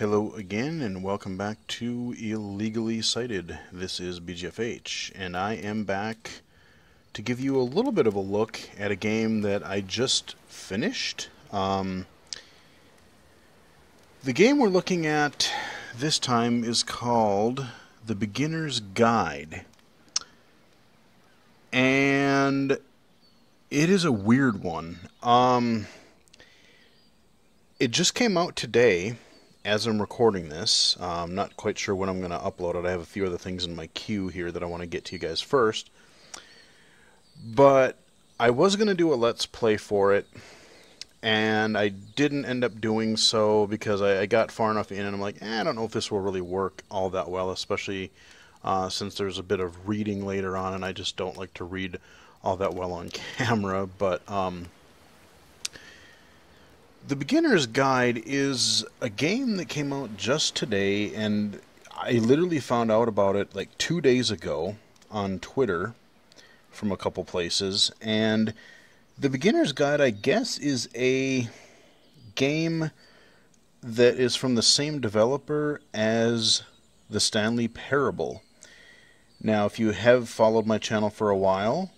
Hello again, and welcome back to Illegally Cited. This is BGFH, and I am back to give you a little bit of a look at a game that I just finished. The game we're looking at this time is called The Beginner's Guide. And it is a weird one. It just came out today. As I'm recording this, I'm not quite sure when I'm going to upload it. I have a few other things in my queue here that I want to get to you guys first. But I was going to do a Let's Play for it, and I didn't end up doing so because I got far enough in and I'm like, I don't know if this will really work all that well, especially since there's a bit of reading later on, and I just don't like to read all that well on camera. But The Beginner's Guide is a game that came out just today, and I literally found out about it like 2 days ago on Twitter from a couple places. And The Beginner's Guide, I guess, is a game that is from the same developer as the Stanley Parable. Now, if you have followed my channel for a while,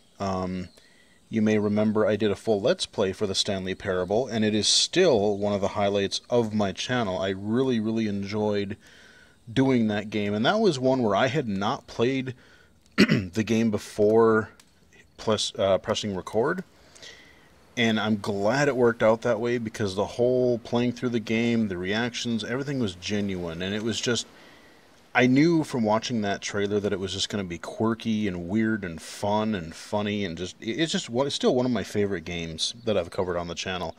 you may remember I did a full Let's Play for the Stanley Parable, and it is still one of the highlights of my channel. I really, really enjoyed doing that game, and that was one where I had not played the game before pressing record, and I'm glad it worked out that way because the whole playing through the game, the reactions, everything was genuine, and it was just... I knew from watching that trailer that it was just going to be quirky and weird and fun and funny, and it's still one of my favorite games that I've covered on the channel.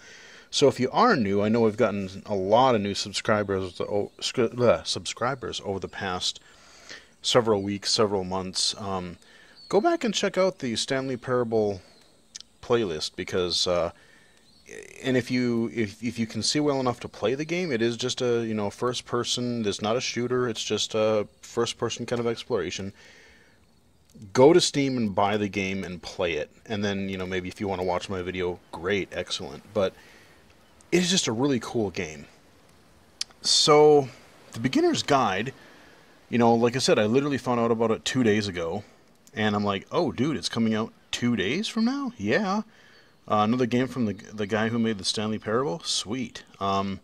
So if you are new, I know we've gotten a lot of new subscribers over the past several weeks, several months. Go back and check out the Stanley Parable playlist because and if you can see well enough to play the game, it is just a first person. It's not a shooter. It's just a first person kind of exploration. Go to Steam and buy the game and play it, and then maybe if you want to watch my video, great, excellent. But it is just a really cool game. So the Beginner's Guide, like I said, I literally found out about it 2 days ago, and I'm like, oh dude, it's coming out 2 days from now? Yeah. Another game from the guy who made the Stanley Parable? Sweet. Upon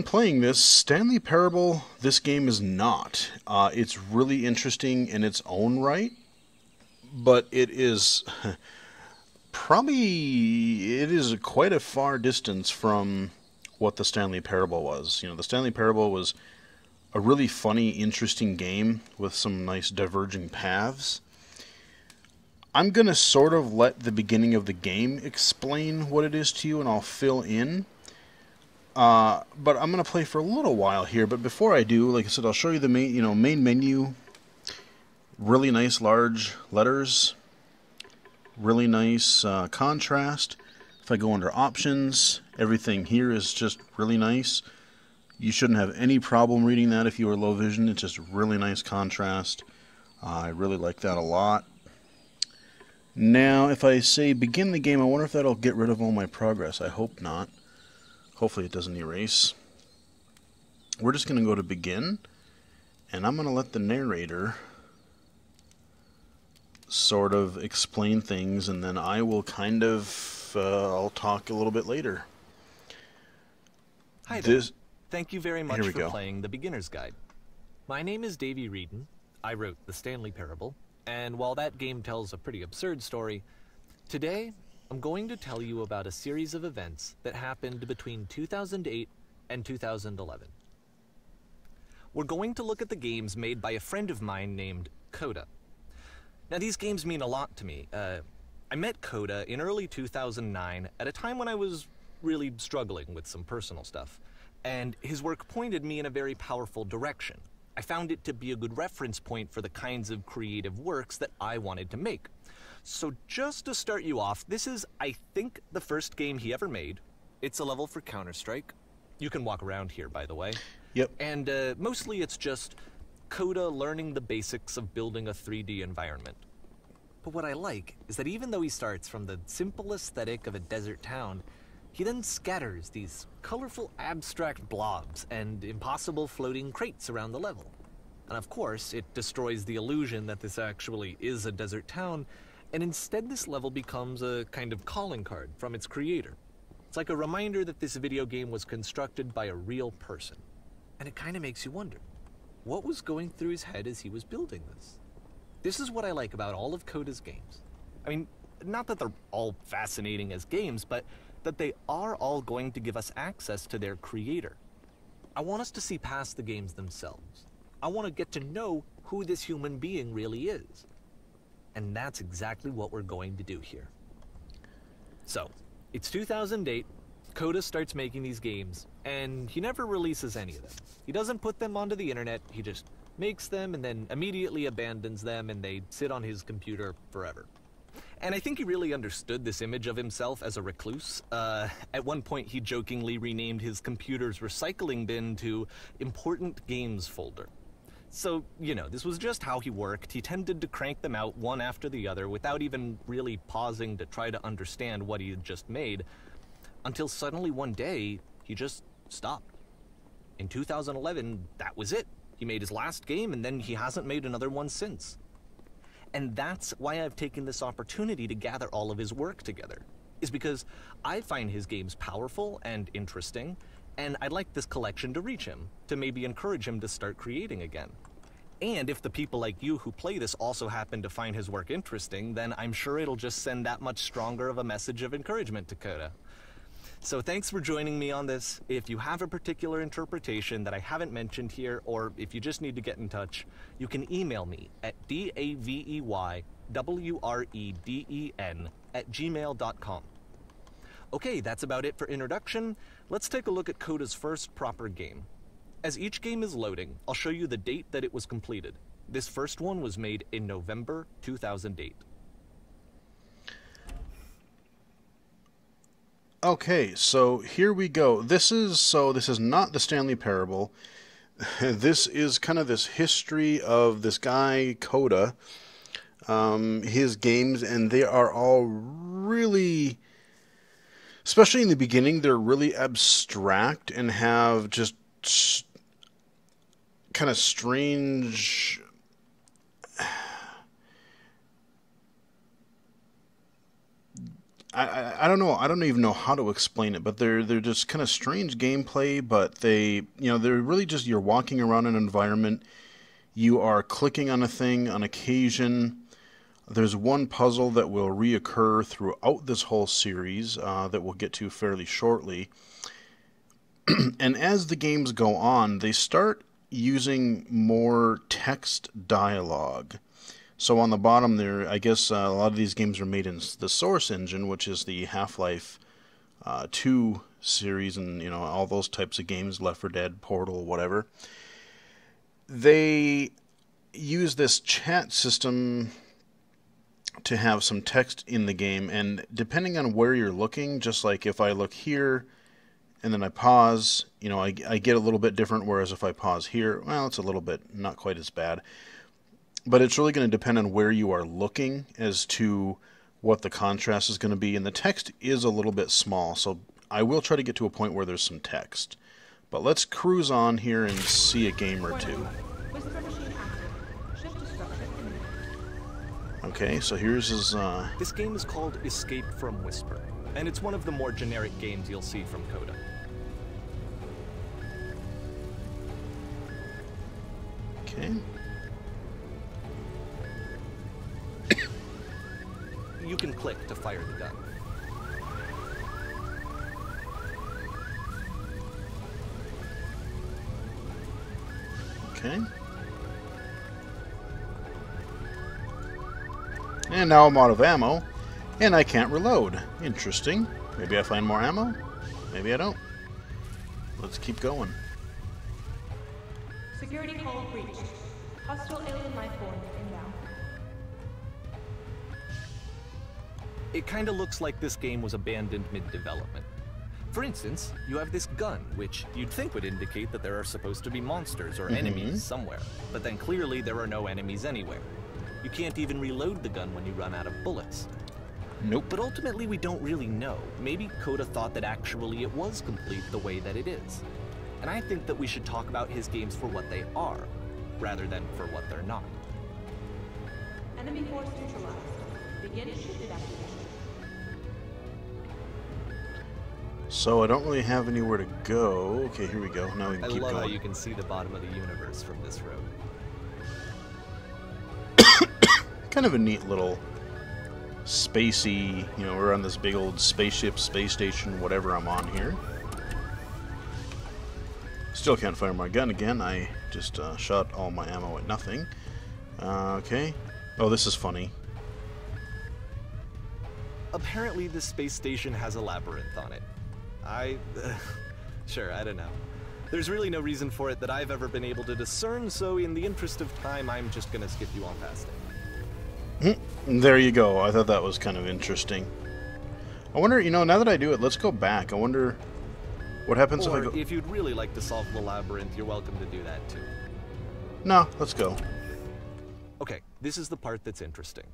playing this, Stanley Parable, this game is not. It's really interesting in its own right, but it is quite a far distance from what the Stanley Parable was. The Stanley Parable was a really funny, interesting game with some nice diverging paths. I'm going to sort of let the beginning of the game explain what it is to you, and I'll fill in. But I'm going to play for a little while here, but before I do, like I said, I'll show you the main menu. Really nice large letters. Really nice contrast. If I go under options, everything here is just really nice. You shouldn't have any problem reading that if you are low vision. It's just really nice contrast. I really like that a lot. Now, if I say begin the game, I wonder if that'll get rid of all my progress. I hope not. Hopefully it doesn't erase. We're just going to go to begin, and I'm going to let the narrator sort of explain things, and then I will kind of, I'll talk a little bit later. Hi there. Thank you very much for playing The Beginner's Guide. My name is Davey Reedon. I wrote The Stanley Parable. And while that game tells a pretty absurd story, today I'm going to tell you about a series of events that happened between 2008 and 2011. We're going to look at the games made by a friend of mine named Coda. Now, these games mean a lot to me. I met Coda in early 2009 at a time when I was really struggling with some personal stuff, and his work pointed me in a very powerful direction. I found it to be a good reference point for the kinds of creative works that I wanted to make. So just to start you off, this is, I think, the first game he ever made. It's a level for Counter-Strike. You can walk around here, by the way. Yep. And mostly it's just Coda learning the basics of building a 3D environment. But what I like is that even though he starts from the simple aesthetic of a desert town, He then scatters these colorful abstract blobs and impossible floating crates around the level. And of course, it destroys the illusion that this actually is a desert town, and instead this level becomes a kind of calling card from its creator. It's like a reminder that this video game was constructed by a real person. And it kind of makes you wonder, what was going through his head as he was building this? This is what I like about all of Coda's games. I mean, not that they're all fascinating as games, but that they are all going to give us access to their creator. I want us to see past the games themselves. I want to get to know who this human being really is. And that's exactly what we're going to do here. So, it's 2008, Coda starts making these games, and he never releases any of them. He doesn't put them onto the internet, he just makes them and then immediately abandons them, and they sit on his computer forever. And I think he really understood this image of himself as a recluse. At one point, he jokingly renamed his computer's recycling bin to Important Games Folder. So, you know, this was just how he worked. He tended to crank them out one after the other without even really pausing to try to understand what he had just made, until suddenly one day, he just stopped. In 2011, that was it. He made his last game, and then he hasn't made another one since. And that's why I've taken this opportunity to gather all of his work together, is because I find his games powerful and interesting, and I'd like this collection to reach him, to maybe encourage him to start creating again. And if the people like you who play this also happen to find his work interesting, then I'm sure it'll just send that much stronger of a message of encouragement to Coda. So thanks for joining me on this. If you have a particular interpretation that I haven't mentioned here, or if you just need to get in touch, you can email me at daveyWreden@gmail.com. Okay, that's about it for introduction. Let's take a look at Coda's first proper game. As each game is loading, I'll show you the date that it was completed. This first one was made in November 2008. Okay, so here we go. This is not the Stanley Parable. This is kind of this history of this guy, Coda, his games, and they are all really, especially in the beginning, they're really abstract and have just kind of strange... I don't know. I don't even know how to explain it, but they're just kind of strange gameplay. But they're really just, you're walking around an environment. You are clicking on a thing on occasion. There's one puzzle that will reoccur throughout this whole series that we'll get to fairly shortly. And as the games go on, they start using more text dialogue. So on the bottom there, I guess a lot of these games are made in the Source engine, which is the Half-Life 2 series, and all those types of games, Left 4 Dead, Portal, whatever. They use this chat system to have some text in the game, and depending on where you're looking, just like if I look here and then I pause, I get a little bit different, whereas if I pause here, well, it's a little bit not quite as bad. But it's really going to depend on where you are looking as to what the contrast is going to be. And the text is a little bit small, so I will try to get to a point where there's some text. But let's cruise on here and see a game or two. Okay, so here's his... This game is called Escape from Whisper, and it's one of the more generic games you'll see from Coda. Okay. You can click to fire the gun. Okay. And now I'm out of ammo, and I can't reload. Interesting. Maybe I find more ammo? Maybe I don't. Let's keep going. Security call breached. Hostile alien life form inbound. It kind of looks like this game was abandoned mid-development. For instance, you have this gun, which you'd think would indicate that there are supposed to be monsters or enemies somewhere, but then clearly there are no enemies anywhere. You can't even reload the gun when you run out of bullets. Nope. But ultimately we don't really know. Maybe Coda thought that actually it was complete the way that it is. And I think that we should talk about his games for what they are, rather than for what they're not. Enemy force neutralized. Begin ship evacuation. So I don't really have anywhere to go. Okay, here we go. Now we can keep I love going. how you can see the bottom of the universe from this road. Kind of a neat little spacey, you know, we're on this big old spaceship, space station, whatever I'm on here. Still can't fire my gun again. I just shot all my ammo at nothing. Okay. Oh, this is funny. Apparently this space station has a labyrinth on it. Sure, I don't know. There's really no reason for it that I've ever been able to discern, so in the interest of time, I'm just gonna skip you on past it. There you go. I thought that was kind of interesting. I wonder, you know, now that I do it, let's go back. I wonder what happens if I go... if you'd really like to solve the labyrinth, you're welcome to do that too. No, let's go. Okay, this is the part that's interesting.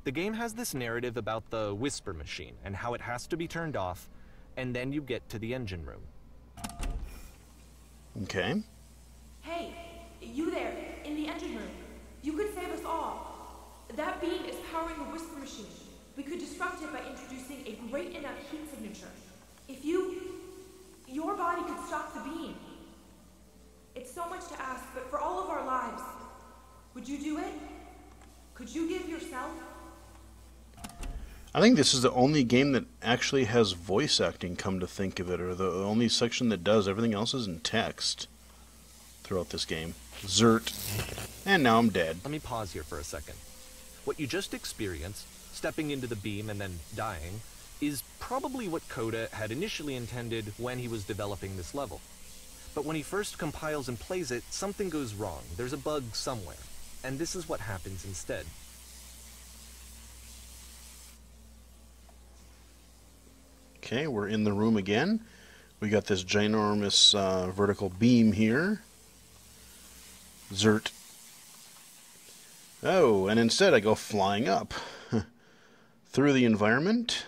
The game has this narrative about the whisper machine and how it has to be turned off, and then you get to the engine room. Okay. Hey, you there, in the engine room. You could save us all. That beam is powering the whisper machine. We could disrupt it by introducing a great enough heat signature. If your body could stop the beam. It's so much to ask, but for all of our lives, would you do it? Could you give yourself? I think this is the only game that actually has voice acting, come to think of it, or the only section that does. Everything else is in text throughout this game. Zert. And now I'm dead. Let me pause here for a second. What you just experienced, stepping into the beam and then dying, is probably what Coda had initially intended when he was developing this level. But when he first compiles and plays it, something goes wrong. There's a bug somewhere. And this is what happens instead. Okay, we're in the room again. We got this ginormous vertical beam here. Zert. Oh, and instead I go flying up through the environment.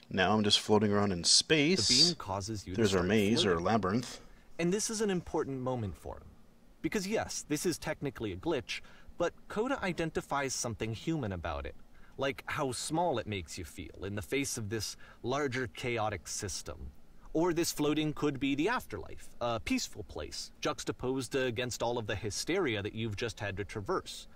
Now I'm just floating around in space. The beam causes you There's to our start maze, floating. or labyrinth. And this is an important moment for him. Because yes, this is technically a glitch, but Coda identifies something human about it. Like how small it makes you feel in the face of this larger chaotic system. Or this floating could be the afterlife, a peaceful place, juxtaposed against all of the hysteria that you've just had to traverse.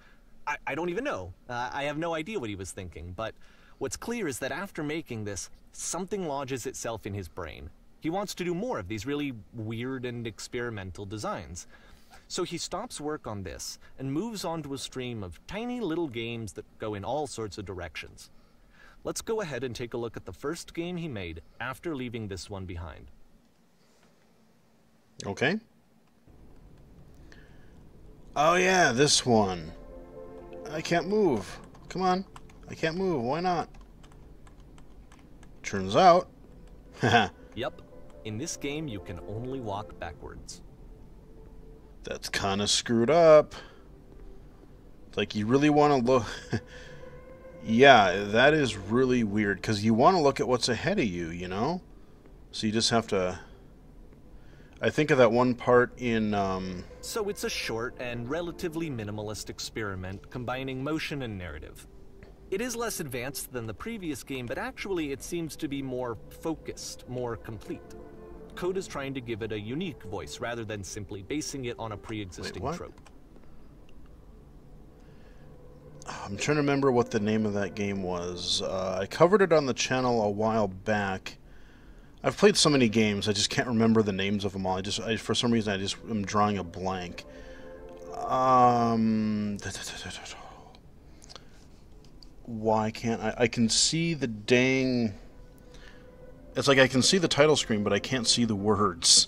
I don't even know. I have no idea what he was thinking, but what's clear is that after making this, something lodges itself in his brain. He wants to do more of these really weird and experimental designs. So he stops work on this and moves on to a stream of tiny little games that go in all sorts of directions. Let's go ahead and take a look at the first game he made after leaving this one behind. Okay. Oh yeah, this one. I can't move. Come on. I can't move. Why not? Turns out. Haha. Yep. In this game, you can only walk backwards. That's kind of screwed up. It's like you really want to look... Yeah, that is really weird, because you want to look at what's ahead of you, you know? So you just have to... I think of that one part in... So it's a short and relatively minimalist experiment combining motion and narrative. It is less advanced than the previous game, but actually it seems to be more focused, more complete. Coda's trying to give it a unique voice rather than simply basing it on a pre-existing trope. I'm trying to remember what the name of that game was. I covered it on the channel a while back. I've played so many games, I just can't remember the names of them all. For some reason, I just am drawing a blank. Why can't I can see the dang... It's like I can see the title screen, but I can't see the words.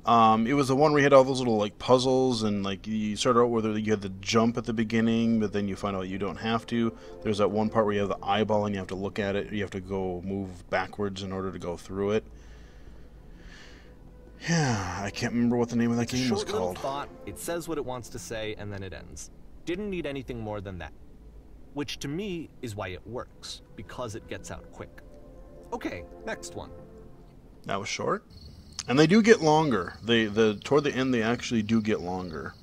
It was the one where you had all those little like puzzles, and like you started out where you had the jump at the beginning, but then you find out you don't have to. There's that one part where you have the eyeball and you have to look at it. You have to go move backwards in order to go through it. Yeah, I can't remember what the name of that game was called. Thought, it says what it wants to say, and then it ends. Didn't need anything more than that. which to me is why it works, because it gets out quick. Okay, next one. That was short. And they do get longer. Toward the end, they actually do get longer.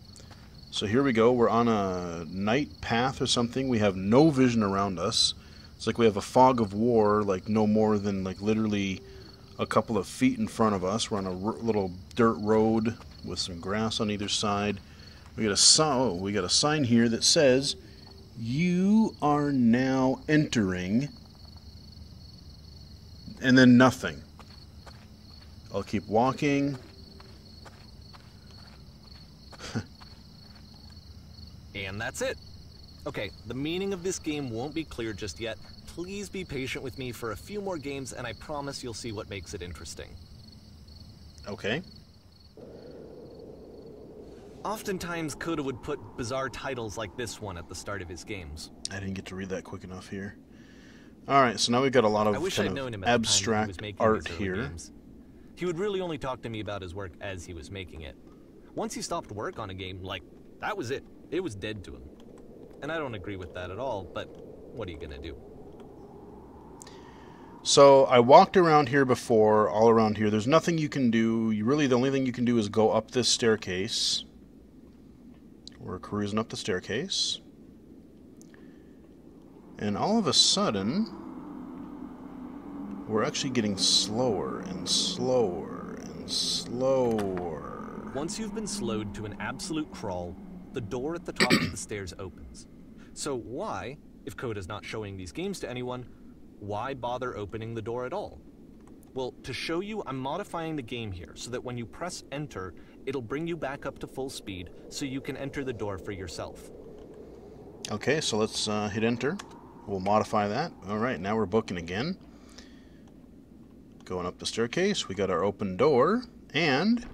So here we go. We're on a night path or something. We have no vision around us. It's like we have a fog of war, like no more than like literally a couple of feet in front of us. We're on a little dirt road with some grass on either side. We got a sign here that says, "You are now entering," and then nothing. I'll keep walking. And that's it. Okay, the meaning of this game won't be clear just yet. Please be patient with me for a few more games, and I promise you'll see what makes it interesting. Okay. Oftentimes, Coda would put bizarre titles like this one at the start of his games. I didn't get to read that quick enough here. Alright, so now we've got a lot of kind of abstract art here. Games. He would really only talk to me about his work as he was making it. Once he stopped work on a game, like, that was it. It was dead to him. And I don't agree with that at all, but what are you gonna do? So I walked around here before, all around here. There's nothing you can do. The only thing you can do is go up this staircase. We're cruising up the staircase. And all of a sudden, we're actually getting slower and slower and slower. Once you've been slowed to an absolute crawl, the door at the top of the stairs opens. So why, if Coda's not showing these games to anyone, why bother opening the door at all? Well, to show you, I'm modifying the game here so that when you press enter, it'll bring you back up to full speed so you can enter the door for yourself. Okay, so let's hit enter. We'll modify that. Alright, now we're booking again. Going up the staircase, we got our open door, and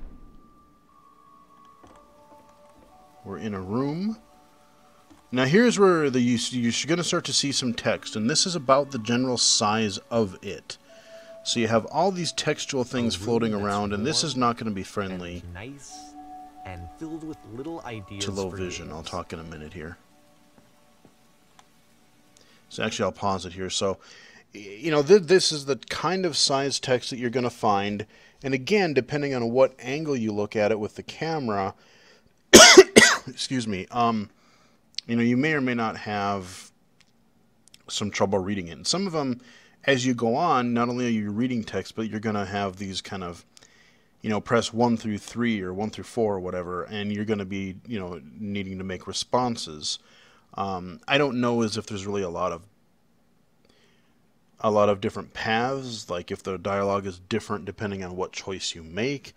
we're in a room. Now here's where you're going to start to see some text, and this is about the general size of it. So you have all these textual things floating around, and this is not going to be friendly nice and filled with little ideas to low for vision. games. I'll talk in a minute here. So actually I'll pause it here. So, you know, this is the kind of size text that you're going to find, and again, depending on what angle you look at it with the camera, excuse me, you know, you may or may not have some trouble reading it. And some of them, as you go on, not only are you reading text, but you're going to have these kind of, you know, press 1 through 3 or 1 through 4 or whatever, and you're going to be, you know, needing to make responses. I don't know as if there's really a lot of different paths, like if the dialogue is different depending on what choice you make.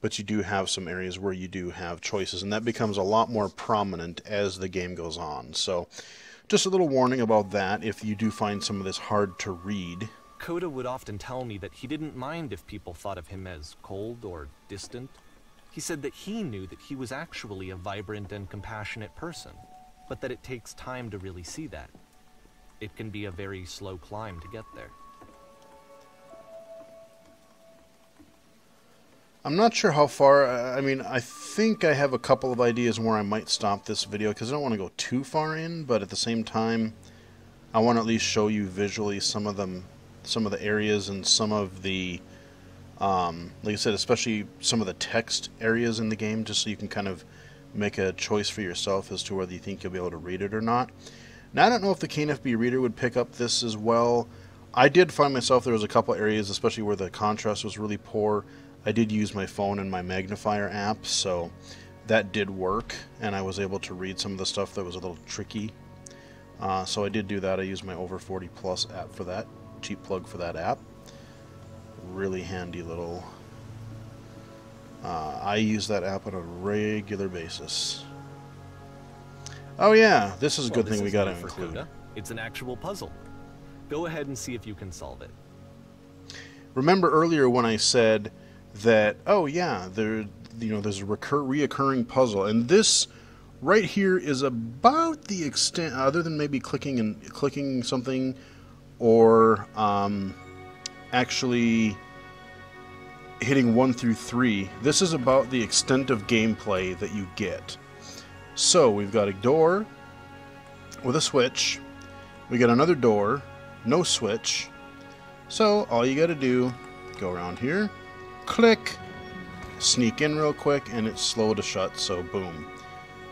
But you do have some areas where you do have choices, and that becomes a lot more prominent as the game goes on. So, just a little warning about that if you do find some of this hard to read. Coda would often tell me that he didn't mind if people thought of him as cold or distant. He said that he knew that he was actually a vibrant and compassionate person, but that it takes time to really see that. It can be a very slow climb to get there. I'm not sure how far. I mean, I think I have a couple of ideas where I might stop this video because I don't want to go too far in, but at the same time, I want to at least show you visually some of the areas and some of the, like I said, especially some of the text areas in the game, just so you can kind of make a choice for yourself as to whether you think you'll be able to read it or not. Now, I don't know if the KNFB reader would pick up this as well. I did find myself there was a couple areas, especially where the contrast was really poor. I did use my phone and my magnifier app, so that did work, and I was able to read some of the stuff that was a little tricky. So I did do that. I used my Over 40 Plus app for that. Cheap plug for that app. Really handy little... I use that app on a regular basis. Oh yeah, this is a good thing we got to include. Coda. It's an actual puzzle. Go ahead and see if you can solve it. Remember earlier when I said that, oh yeah, there's a reoccurring puzzle, and this right here is about the extent, other than maybe clicking something, or actually hitting 1 through 3. This is about the extent of gameplay that you get. So we've got a door with a switch, We got another door, no switch. So all you got to do, go around here, click, sneak in real quick, and it's slow to shut. So boom,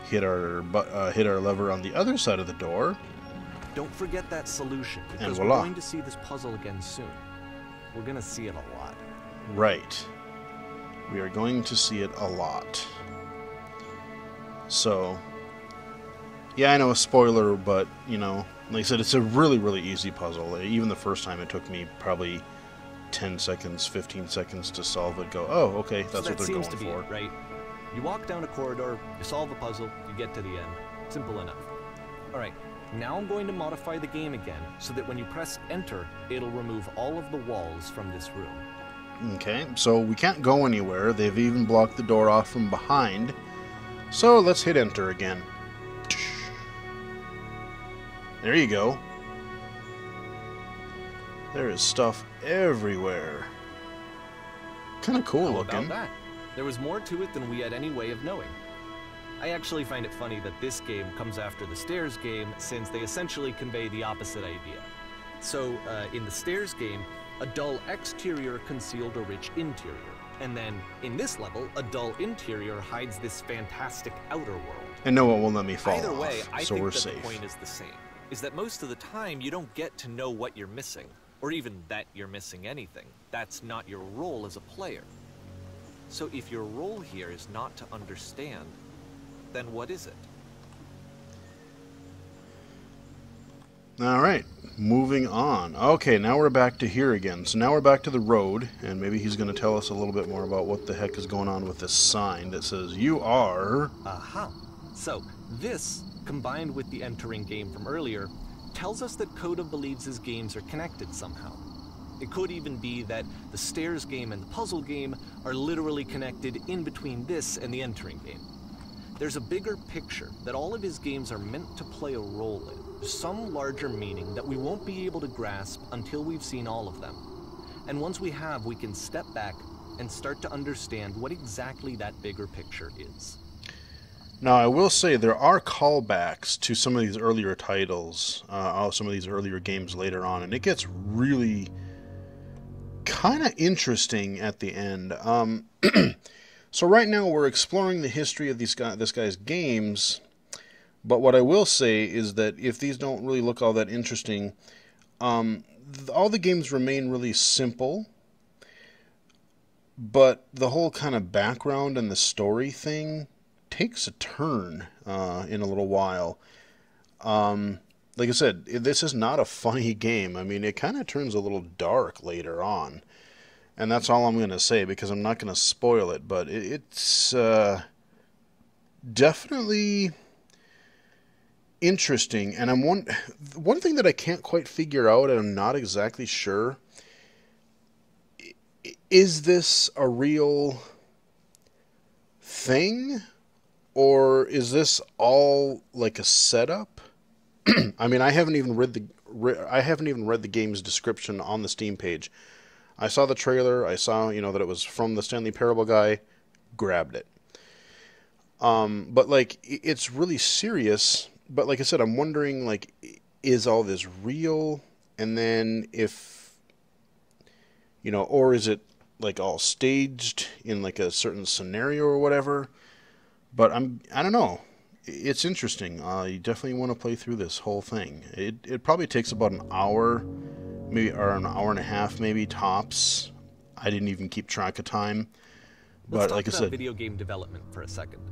hit our lever on the other side of the door. Don't forget that solution, because and we're voila. going to see this puzzle again soon. We're going to see it a lot. Right. We are going to see it a lot. So, yeah, I know a spoiler, but, you know, like I said, it's a really, really easy puzzle. Even the first time, it took me probably 10 seconds, 15 seconds to solve it. Go, oh, okay, that's what they're going for. That seems to be it, right? You walk down a corridor, you solve a puzzle, you get to the end. Simple enough. Alright, now I'm going to modify the game again, so that when you press enter, it'll remove all of the walls from this room. Okay, so we can't go anywhere. They've even blocked the door off from behind. So let's hit enter again. There you go. There is stuff everywhere. Kind of cool looking. How about that? There was more to it than we had any way of knowing. I actually find it funny that this game comes after the Stairs game, since they essentially convey the opposite idea. So, in the Stairs game, a dull exterior concealed a rich interior. And then, in this level, a dull interior hides this fantastic outer world. And no one will let me fall Either way, off, I so think we're that safe. the point is the same. Is that most of the time, you don't get to know what you're missing. Or even that you're missing anything. That's not your role as a player. So if your role here is not to understand, then what is it? Alright, moving on. Okay, now we're back to here again. So now we're back to the road, and maybe he's going to tell us a little bit more about what the heck is going on with this sign that says, "You are..." Aha! So, this, combined with the entering game from earlier, tells us that Coda believes his games are connected somehow. It could even be that the Stairs game and the puzzle game are literally connected in between this and the entering game. There's a bigger picture that all of his games are meant to play a role in, some larger meaning that we won't be able to grasp until we've seen all of them. And once we have, we can step back and start to understand what exactly that bigger picture is. Now, I will say there are callbacks to some of these earlier titles, some of these earlier games later on, and it gets really kind of interesting at the end. So right now we're exploring the history of this guy's games, but what I will say is that if these don't really look all that interesting, all the games remain really simple, but the whole kind of background and the story thing takes a turn in a little while. Like I said, this is not a funny game. I mean, it kind of turns a little dark later on. And that's all I'm going to say, because I'm not going to spoil it. But it's definitely interesting. And one thing that I can't quite figure out, and I'm not exactly sure, is this a real thing? Or is this all like a setup? I mean, I haven't even read the game's description on the Steam page. I saw the trailer. I saw, that it was from the Stanley Parable guy. Grabbed it. But like, it's really serious. But like I said, I'm wondering, like, is all this real? And then if, or is it like all staged in like a certain scenario or whatever? But I don't know. It's interesting. You definitely want to play through this whole thing. It probably takes about an hour, maybe, or an hour and a half, maybe tops. I didn't even keep track of time. But like I said, video game development for a second.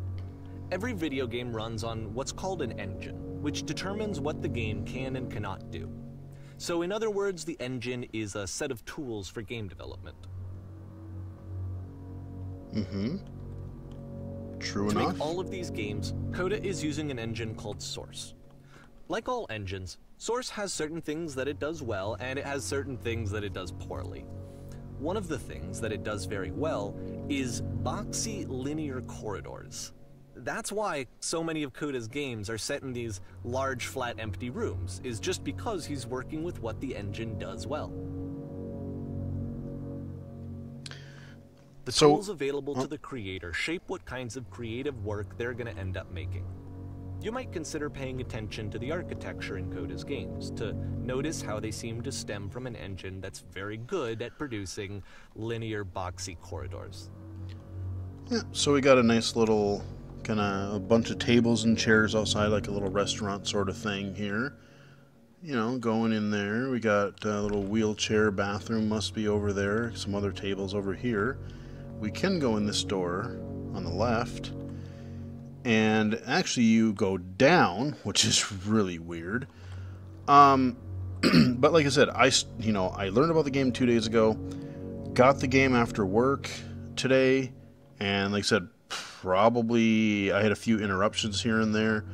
Every video game runs on what's called an engine, which determines what the game can and cannot do. So in other words, the engine is a set of tools for game development. Mm-hmm. True enough. To make all of these games, Coda is using an engine called Source. Like all engines, Source has certain things that it does well, and it has certain things that it does poorly. One of the things that it does very well is boxy linear corridors. That's why so many of Coda's games are set in these large, flat, empty rooms, is just because he's working with what the engine does well. The tools available to the creator shape what kinds of creative work they're going to end up making. you might consider paying attention to the architecture in Coda's games, to notice how they seem to stem from an engine that's very good at producing linear, boxy corridors. Yeah, so we got a nice little, kind of a bunch of tables and chairs outside, like a little restaurant sort of thing here. You know, going in there. We got a little wheelchair bathroom, must be over there. Some other tables over here. We can go in this door on the left. And actually you go down, which is really weird. But like I said, I learned about the game 2 days ago, got the game after work today, and like I said, probably I had a few interruptions here and there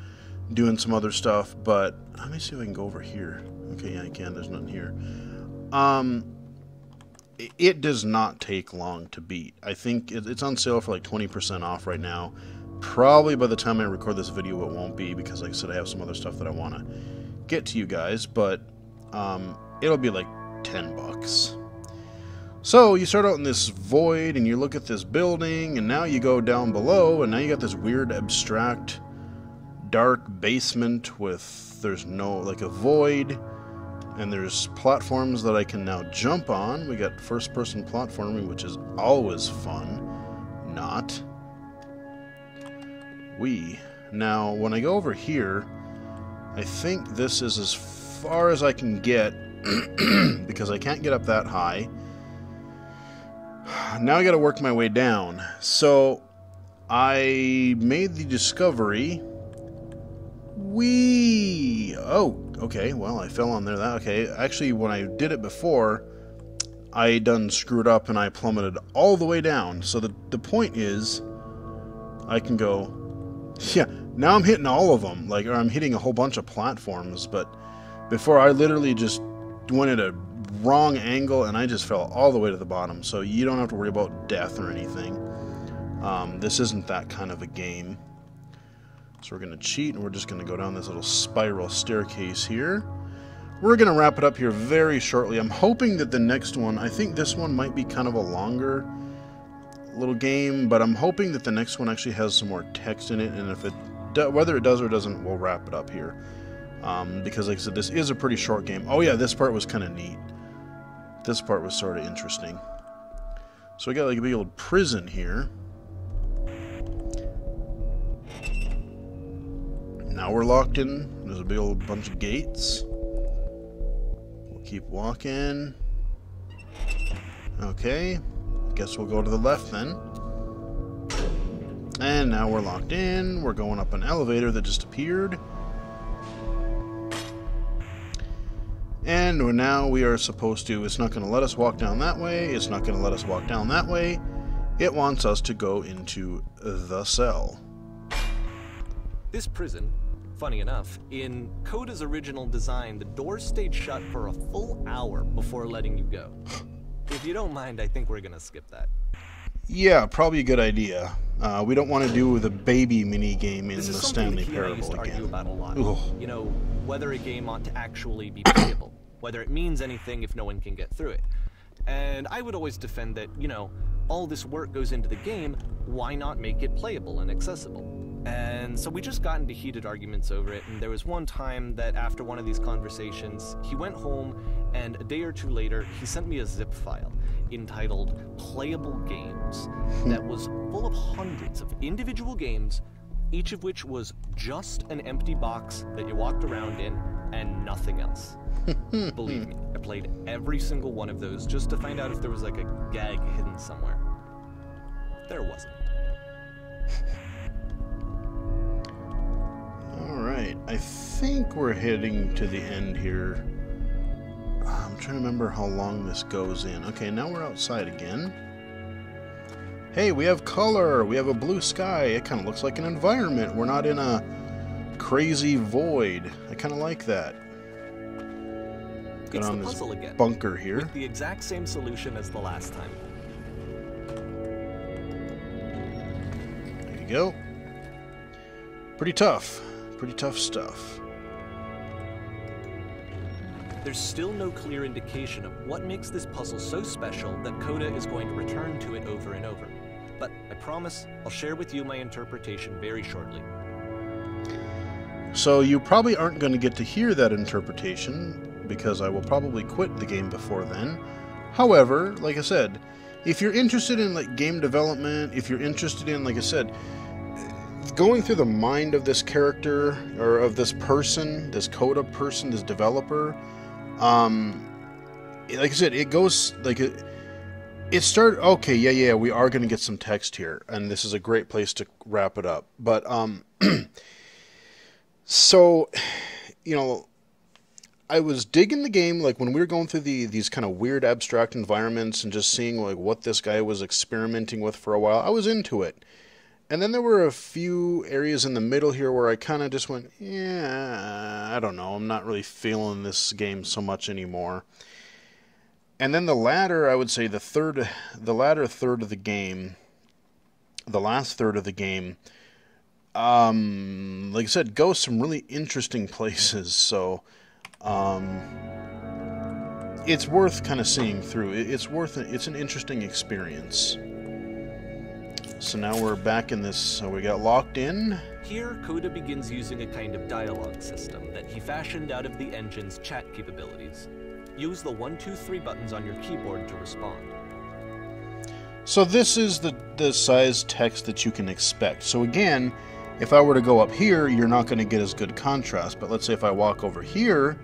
doing some other stuff, but let me see if I can go over here. Okay, yeah, I can. There's nothing here. It does not take long to beat. I think it's on sale for like 20% off right now. Probably by the time I record this video it won't be, because like I said, I have some other stuff that I want to get to you guys, but it'll be like $10. So you start out in this void and you look at this building, and now you go down below and now you got this weird abstract dark basement with, there's no, like a void, and there's platforms that I can now jump on. We got first person platforming, which is always fun. Not. Now, when I go over here, I think this is as far as I can get, because I can't get up that high. Now I gotta work my way down. So, I made the discovery. Oh, okay, well, I fell on there. Okay, actually, when I did it before, I done screwed up and I plummeted all the way down. So the point is, I can go... Yeah, now I'm hitting all of them, or I'm hitting a whole bunch of platforms, but before I literally just went at a wrong angle and I just fell all the way to the bottom, so you don't have to worry about death or anything. This isn't that kind of a game. So we're going to cheat and we're just going to go down this little spiral staircase here. We're going to wrap it up here very shortly. I'm hoping that the next one, I think this one might be kind of a longer little game, but I'm hoping that the next one actually has some more text in it, and if whether it does or doesn't, we'll wrap it up here. Because like I said, this is a pretty short game. Oh yeah, this part was kind of neat. This part was sort of interesting. So we got like a big old prison here. Now we're locked in. There's a big old bunch of gates. We'll keep walking. Okay. Guess we'll go to the left then. And now we're locked in. We're going up an elevator that just appeared. And now we are supposed to... It's not going to let us walk down that way. It's not going to let us walk down that way. It wants us to go into the cell. This prison, funny enough, in Coda's original design, the doors stayed shut for a full hour before letting you go. If you don't mind, I think we're going to skip that. Yeah, probably a good idea. We don't want to do the baby mini-game in the Stanley Parable again. Argue about a lot. You know, whether a game ought to actually be playable, whether it means anything if no one can get through it. And I would always defend that, you know, all this work goes into the game, why not make it playable and accessible? And so we just got into heated arguments over it, and there was one time that after one of these conversations, he went home, and a day or two later, he sent me a zip file entitled Playable Games that was full of hundreds of individual games, each of which was just an empty box that you walked around in and nothing else. Believe me, I played every single one of those just to find out if there was like a gag hidden somewhere. There wasn't. Alright, I think we're heading to the end here. I'm trying to remember how long this goes in. Okay, now we're outside again. Hey, we have color! We have a blue sky. It kind of looks like an environment. We're not in a crazy void. I kind of like that. Got on this bunker here. With the exact same solution as the last time. There you go. Pretty tough. Pretty tough stuff. There's still no clear indication of what makes this puzzle so special that Coda is going to return to it over and over. But I promise I'll share with you my interpretation very shortly. So you probably aren't going to get to hear that interpretation, because I will probably quit the game before then. However, like I said, if you're interested in like game development, if you're interested in, like I said, going through the mind of this character, or of this person, this Coda person, this developer, like I said, it goes like it started. Okay, yeah, we are going to get some text here, and this is a great place to wrap it up. But so, you know, I was digging the game, like when we were going through these kind of weird abstract environments and just seeing like what this guy was experimenting with for a while. I was into it. And then there were a few areas in the middle here where I kind of just went, yeah, I don't know, I'm not really feeling this game so much anymore. And then the latter, I would say the latter third of the game, the last third of the game, like I said, goes some really interesting places. So, it's worth kind of seeing through. It's an interesting experience. So now we're back in this, so we got locked in. Here, Coda begins using a kind of dialogue system that he fashioned out of the engine's chat capabilities. Use the 1, 2, 3 buttons on your keyboard to respond. So this is the size text that you can expect. So again, if I were to go up here, you're not going to get as good contrast. But let's say if I walk over here,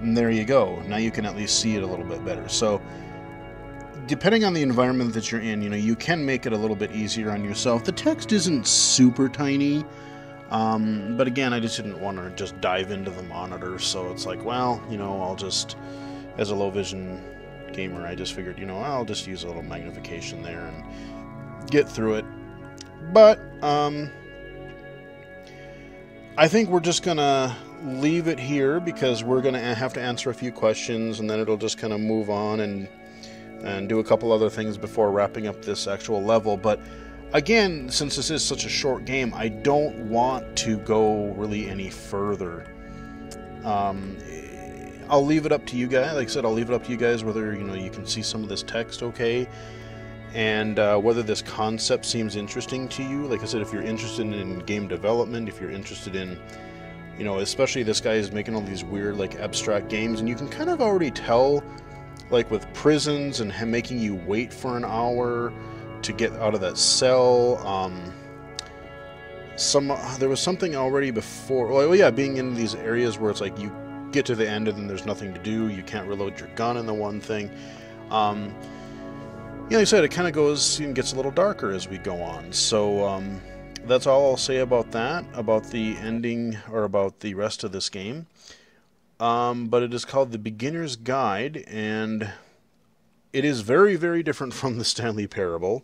and there you go. Now you can at least see it a little bit better. So depending on the environment that you're in, you know, you can make it a little bit easier on yourself. The text isn't super tiny, but again, I just didn't want to just dive into the monitor, so it's like, well, you know, I'll just, as a low vision gamer, I just figured, you know, I'll just use a little magnification there and get through it. But I think we're just gonna leave it here, because we're gonna have to answer a few questions, and then it'll just kind of move on and do a couple other things before wrapping up this actual level. But again, since this is such a short game, I don't want to go really any further. I'll leave it up to you guys. Like I said, I'll leave it up to you guys whether, you know, you can see some of this text okay, and whether this concept seems interesting to you. Like I said, if you're interested in game development, if you're interested in, you know, especially this guy is making all these weird like abstract games, and you can kind of already tell, like with prisons and making you wait for an hour to get out of that cell. There was something already before. Well, yeah, being in these areas where it's like you get to the end and then there's nothing to do. You can't reload your gun in the one thing. Yeah, like I said, it kind of goes and gets a little darker as we go on. So that's all I'll say about that, about the ending, or about the rest of this game. But it is called The Beginner's Guide, and it is very, very different from the Stanley Parable.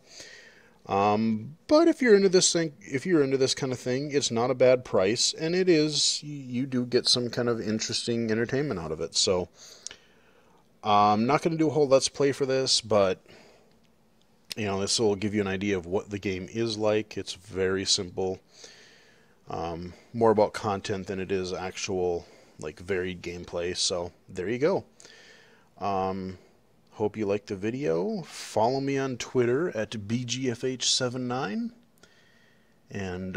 But if you're into this thing, if you're into this kind of thing, it's not a bad price, and it is, you do get some kind of interesting entertainment out of it. So I'm not going to do a whole Let's Play for this, but you know, this will give you an idea of what the game is like. It's very simple, more about content than it is actual like varied gameplay. So there you go. Hope you liked the video. Follow me on Twitter at BGFH79. And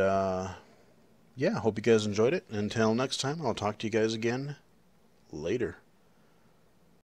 yeah, hope you guys enjoyed it. Until next time, I'll talk to you guys again later.